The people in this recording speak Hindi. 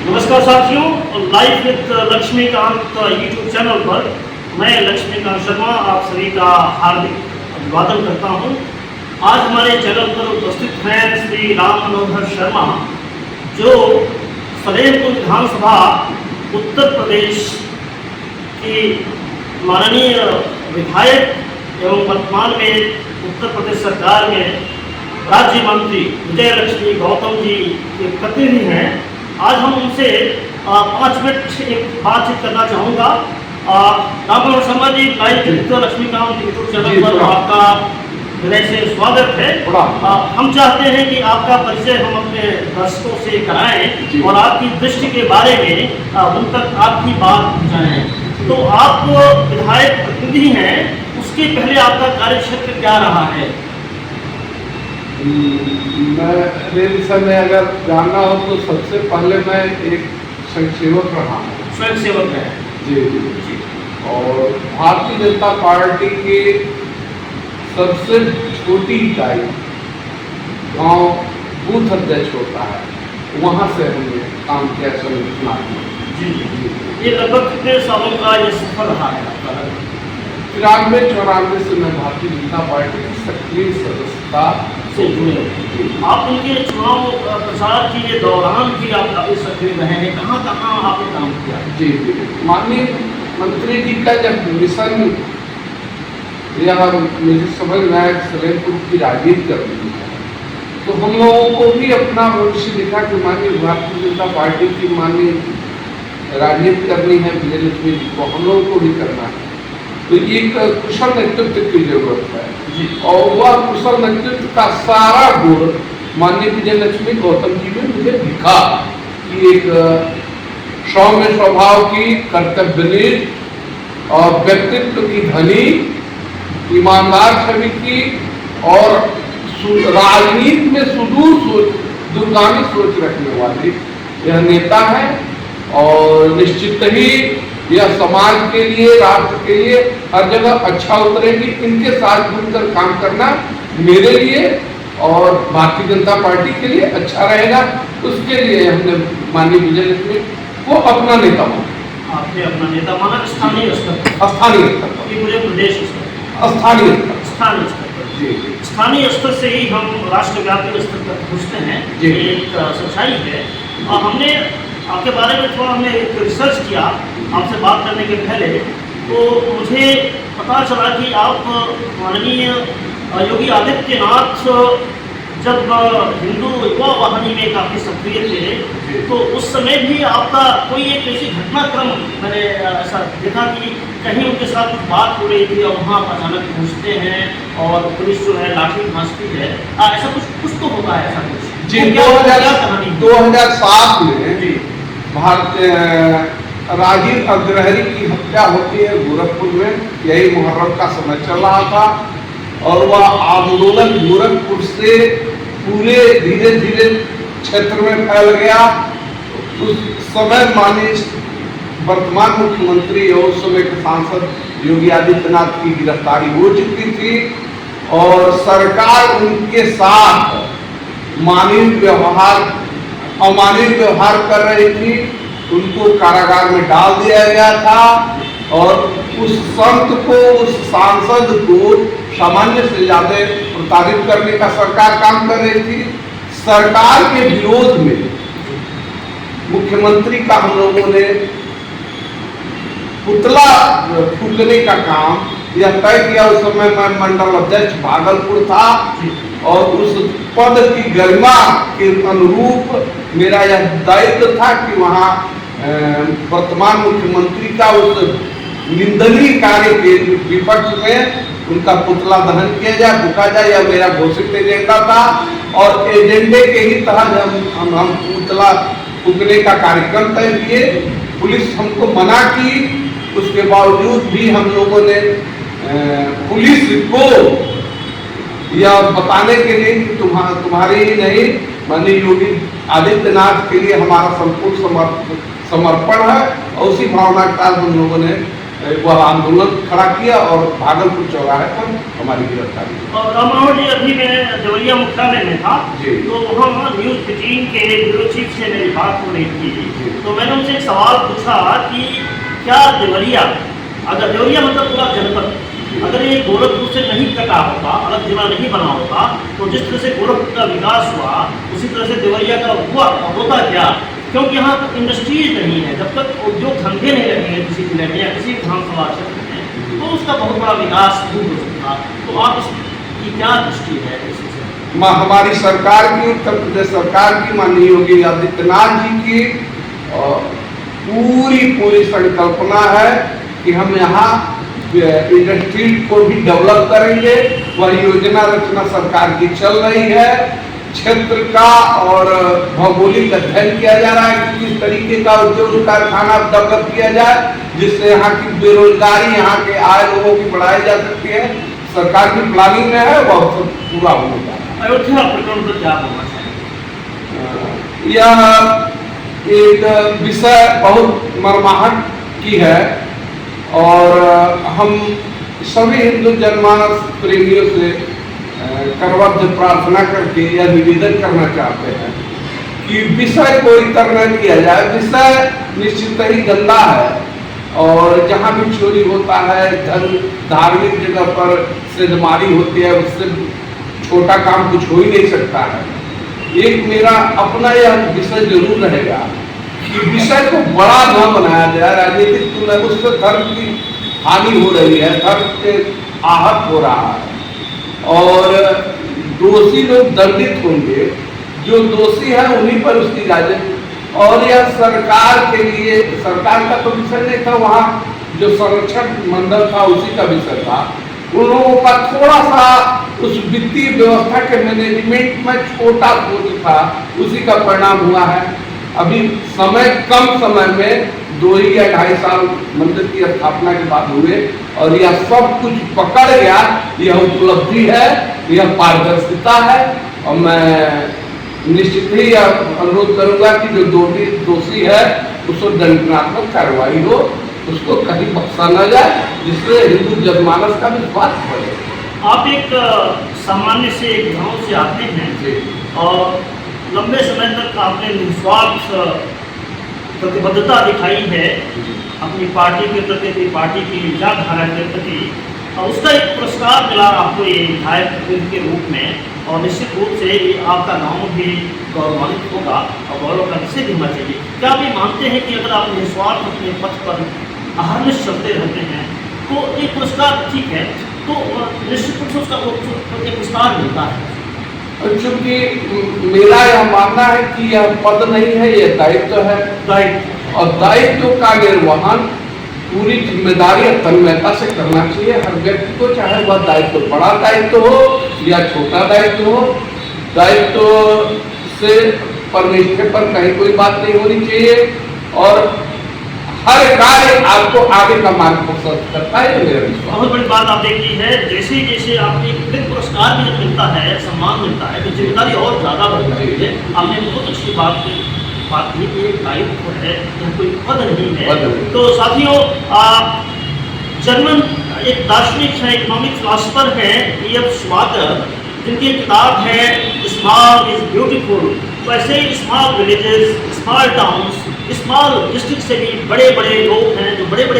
नमस्कार साथियों, live with Laxmikant YouTube channel पर मैं लक्ष्मीकांत शर्मा आप सभी का हार्दिक अभिवादन करता हूं। आज हमारे चैनल पर उपस्थित हैं श्री राम मनोहर शर्मा, जो सलेमपुर विधानसभा उत्तर प्रदेश की माननीय विधायक एवं वर्तमान में उत्तर प्रदेश सरकार में राज्य मंत्री विजय लक्ष्मी गौतम जी के प्रतिनिधि हैं। आज हम उनसे 5 मिनट एक बातचीत करना चाहूँगा। Ram Manohar Sharma ji, live Laxmikant YouTube channel पर आपका हृदय से स्वागत है। हम चाहते हैं कि आपका परिचय हम अपने दर्शकों से कराएं और आपकी दृष्टि के बारे में उन तक आपकी बात पहुँचाएं। तो आप विधायक प्रतिनिधि हैं, उसके पहले आपका कार्यक्षेत्र क्या रहा है? मेरे विषय में अगर जानना हो तो सबसे पहले मैं एक स्वयंसेवक रहा हूँ। स्वयंसेवक है जी जी। और भारतीय जनता पार्टी की सबसे छोटी इकाई गांव बूथ अध्यक्ष होता है, वहाँ से हमने काम किया संगठन जी जी। ये लगभग कितने सालों का ये सफर रहा है आपका? 93-94 से मैं भारतीय जनता पार्टी की सक्रिय सदस्यता से जुड़े। आप उनके चुनाव प्रचार के दौरान भी आप काफी सक्रिय रहे हैं, कहाँ कहाँ आपने काम किया? जी जी। माननीय मंत्री जी का जब मिशन यह मुझे समझ में आया सलेमपुर की राजनीति करनी है, तो हम लोगों को भी अपना भविष्य दिखा कि माननीय भारतीय जनता पार्टी की माननीय राजनीति करनी है, विजय लक्ष्मी जी को हम लोगों को भी करना है। तो एक कुशल नेतृत्व की जरूरत है जी। और वह कुशल नेतृत्व का सारा गुण माननीय विजय लक्ष्मी गौतम जी में मुझे दिखा कि एक सौम्य स्वभाव की, कर्तव्यनिष्ठ और व्यक्तित्व की धनी, ईमानदार छवि की और राजनीति में दूरगामी सोच रखने वाली यह नेता है। और निश्चित ही यह समाज के लिए, राष्ट्र के लिए हर जगह अच्छा उतरेगी। इनके साथ मिलकर काम करना मेरे लिए और भारतीय जनता पार्टी के लिए अच्छा रहेगा। उसके लिए हमने माननीय विजय लक्ष्मी को अपना नेता माना। आपने अपना नेता माना स्थानीय स्तर पर? स्थानीय स्तर पर, पूरे प्रदेश स्तर, स्थानीय स्तर, स्थानीय स्तर पर जी। स्थानीय स्तर से ही हम राष्ट्रव्यापी स्तर पर पहुँचते हैं, ये एक सच्चाई है। हमने आपके बारे में थोड़ा हमने एक रिसर्च किया आपसे बात करने के पहले, तो मुझे पता चला कि आप माननीय योगी आदित्यनाथ जब हिंदू युवा वाहिनी में काफ़ी सक्रिय थे, तो उस समय भी आपका कोई एक ऐसी घटनाक्रम मैंने ऐसा देखा कि कहीं उनके साथ कुछ बात हो रही थी और वहाँ अचानक पहुँचते हैं और पुलिस जो है लाठी भांजती है, ऐसा कुछ तो होता है ऐसा कुछ जी। 2007 में भारतीय राजीव अग्रहरी की हत्या होती है गोरखपुर में। यही मुहर्रम का समय चल रहा था और वह आंदोलन गोरखपुर से पूरे धीरे धीरे क्षेत्र में फैल गया। उस समय माननीय वर्तमान मुख्यमंत्री और उस समय के सांसद योगी आदित्यनाथ की गिरफ्तारी हो चुकी थी और सरकार उनके साथ अमानवीय व्यवहार कर रही थी। उनको कारागार में डाल दिया गया था और उस संत को, उस सांसद को सामान्य से ज्यादा प्रताड़ित करने का सरकार काम कर रही थी। सरकार के विरोध में मुख्यमंत्री का हम लोगों ने पुतला फूकने का काम यह तय किया। उस समय मैं मंडल अध्यक्ष भागलपुर था और उस पद की गरिमा के अनुरूप मेरा यह दायित्व था कि वहाँ वर्तमान मुख्यमंत्री का उस निंदनीय कार्य के विपक्ष में उनका पुतला दहन किया जाए, फूका जाए, यह मेरा घोषित एजेंडा था। और एजेंडे के ही तहत हम पुतला फूकने का कार्यक्रम तय किए। पुलिस हमको मना की, उसके बावजूद भी हम लोगों ने पुलिस को यह बताने के लिए कि तुम्हारी ही नहीं, माननीय योगी आदित्यनाथ के लिए हमारा संपूर्ण समर्पण है और उसी भावना के साथ हम लोगों ने वह आंदोलन खड़ा किया और भागलपुर चौराहे पर हमारी गिरफ्तारी हुई। और राम मनोहर जी, अभी मैं देवरिया मुख्यालय में था, जी। तो वहाँ न्यूज़ 15 के ब्यूरो चीफ से मेरी बात हो रही जी। थी, तो मैंने उनसे एक सवाल पूछा कि क्या देवरिया, अगर देवरिया मतलब पूरा जनपद, अगर ये गोरखपुर से नहीं कटा होता, अलग जिला नहीं बना होता, तो जिस तरह से गोरखपुर का विकास हुआ उसी तरह से देवरिया का हुआ होता क्या? क्योंकि यहाँ तक इंडस्ट्रीज नहीं है, जब तक उद्योग धंधे नहीं लगेंगे किसी जिले में या किसी विधानसभा क्षेत्र में, तो उसका बहुत बड़ा विकास नहीं हो सकता। तो आप इसकी क्या दृष्टि है इससे? हमारी सरकार की, उत्तर प्रदेश सरकार की, माननीय योगी आदित्यनाथ जी की पूरी संकल्पना है कि हम यहाँ इंडस्ट्री को भी डेवलप करेंगे। वह योजना रचना सरकार की चल रही है। क्षेत्र का और भौगोलिक अध्ययन किया जा रहा है कि किस तरीके का उद्योग कारखाना डेवलप किया जाए जिससे यहाँ की बेरोजगारी, यहाँ के आय लोगों की बढ़ाई जा सकती है। सरकार की प्लानिंग में है, वह सब पूरा होने जा रहा है। अयोध्या प्रकरण पर क्या बोलना चाहिए? यह एक विषय बहुत मर्माहट की है और हम सभी हिंदू जनमानस प्रेमियों से करबद्ध प्रार्थना करके यह निवेदन करना चाहते हैं कि विषय को इतर न किया जाए। विषय निश्चित ही गंदा है और जहाँ भी चोरी होता है, धार्मिक जगह पर सेंधमारी होती है, उससे छोटा काम कुछ हो ही नहीं सकता है। एक मेरा अपना यह विषय जरूर रहेगा कि विषय को बड़ा न बनाया जाए। राजनीतिक तुलना उससे धर्म की हानि हो रही है, धर्म के आहत हो रहा है और दोषी लोग दंडित होंगे। जो दोषी है उन्हीं पर उसकी राजनीति, और यह सरकार के लिए, सरकार का तो विषय नहीं था, वहाँ जो संरक्षण मंडल था उसी का विषय था। उन लोगों का थोड़ा सा उस वित्तीय व्यवस्था के मैनेजमेंट में छोटा सोच था, उसी का परिणाम हुआ है। अभी कम समय में 2 या 2.5 साल मंदिर की स्थापना के बाद हुए और यह सब कुछ पकड़ गया। यह उपलब्धि है, यह पारदर्शिता है और मैं निश्चित ही यह अनुरोध करूंगा कि जो दोषी है उसको दंडात्मक कार्रवाई हो, उसको कहीं बख्शा न जाए, जिससे हिंदू जनमानस का विश्वास बढ़े। आप एक सामान्य से एक गांव से आते हैं और लंबे समय तक आपने निस्वार्थ प्रतिबद्धता दिखाई है अपनी पार्टी के प्रति, पार्टी की विचारधारा के प्रति, और उसका एक पुरस्कार मिला आपको ये विधायक प्रतिनिधि के रूप में, और निश्चित रूप से आपका गांव भी गौरवान्वित होगा और गौरव का विषय भी होना चाहिए। क्या आप ये मानते हैं कि अगर आप निस्वार्थ अपने पथ पर अहर्निश चलते रहते हैं तो एक पुरस्कार ठीक है, तो निश्चित रूप से उसका एक पुरस्कार मिलता है? चूंकि मेरा यह मानना है कि यह पद नहीं है, यह दायित्व है। दायित्व, और दायित्व का निर्वहन पूरी जिम्मेदारी और तन्मयता से करना चाहिए हर व्यक्ति को, चाहे वह दायित्व बड़ा दायित्व हो या छोटा दायित्व हो। दायित्व से परनिष्ठे पर कहीं कोई बात नहीं होनी चाहिए और हर कार्य आपको आगे का मार्ग प्रशस्त करता है, मेरा विश्वास। बहुत बड़ी बात आपने की है। जैसे जैसे आपने एक पुरस्कार भी जब मिलता है, सम्मान मिलता है, तो जिम्मेदारी और ज़्यादा बढ़ जाती है। आपने बहुत अच्छी बात की कि एक दायित्व है, यह कोई पद नहीं है। तो साथियों, जर्मन एक दार्शनिक है, इकोनॉमिक फिलॉसफर है E.F. श्वागर, जिनकी किताब है स्मॉल इज ब्यूटीफुल। वैसे small villages, small towns, small district से भी बड़े बड़े लोग हैं जो बड़े बड़े